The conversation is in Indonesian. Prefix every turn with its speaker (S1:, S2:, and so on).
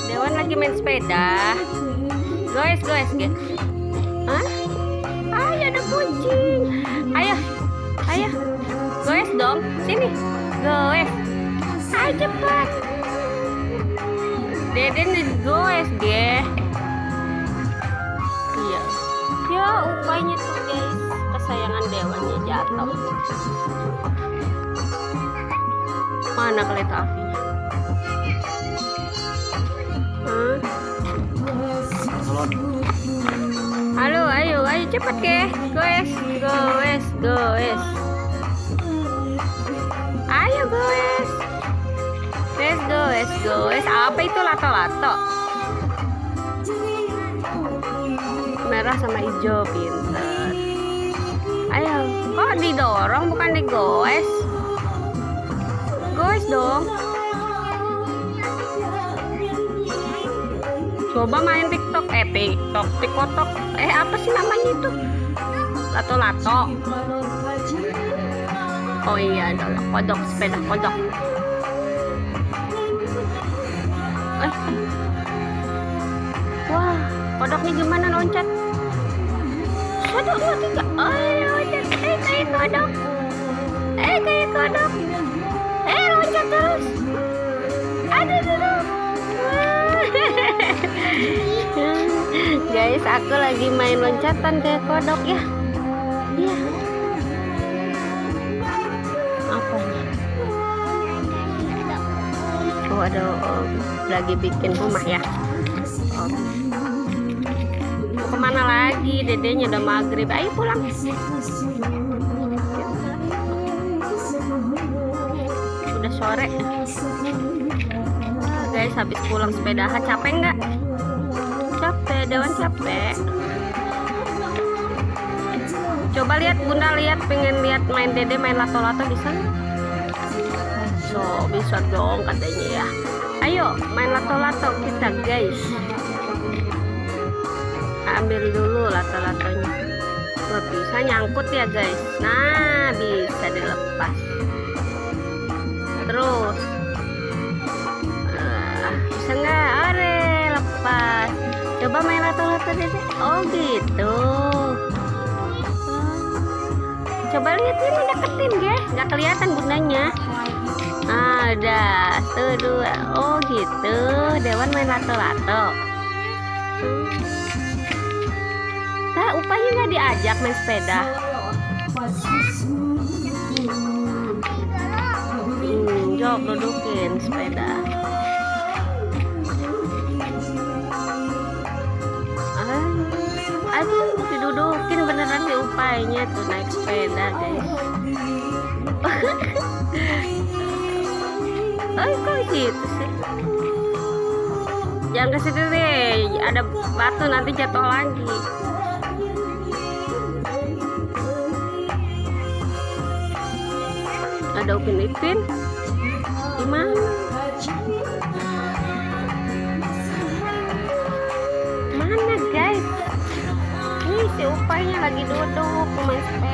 S1: Dewan lagi main sepeda. Guys. Hah? Ayo ada kucing. Ayo. Goes dong. Sini. Goes. Ayo cepat. Deden goes, ge. Iya. Ya, upahnya tuh, guys. Kesayangan Dewannya jatuh. Mana kereta apinya? Halo, ayo cepet ke. Goes. Ayo goes. Goes. Apa itu lato-lato? Merah sama hijau, pinter. Ayo, kok didorong bukan digoes? Goes dong. Coba main TikTok, TikTok. Apa sih namanya itu? Lato-lato. Oh iya, adalah kodok, sepeda kodok. Wah, kodoknya gimana loncat? 1, 2, 3. Ayo, loncat. Kayak kodok. Loncat terus. Aduh. Guys, aku lagi main loncatan kayak kodok ya. Iya. Apanya? Oh, ada lagi bikin rumah ya. Mau kemana lagi? Dedenya udah maghrib. Ayo pulang. Udah sore. Guys, habis pulang sepedahan capek nggak? Capek, Dewan capek. Coba lihat Bunda, pengen lihat main Dede main lato-lato bisa? So, bisa dong katanya ya. Ayo main lato-lato kita, guys. Ambil dulu lato-latonya. Nggak bisa nyangkut ya, guys. Nah, bisa dilepas. Terus bisa nggak? Lepas. Coba main lato-lato Dede. Oh gitu. Coba lihat ini deketin ya, nggak kelihatan bundanya. Ada 1, 2. Oh gitu. Dewan main lato-lato. Nah, upahnya nggak diajak main sepeda. Jok dudukin sepeda. Aduh, didudukin beneran di upahnya tuh naik sepeda, guys. Kok gitu sih? Jangan ke situ deh, ada batu nanti jatuh lagi. Ada Upin gimana? Mana guys? Ini si upahnya lagi duduk main sepeda.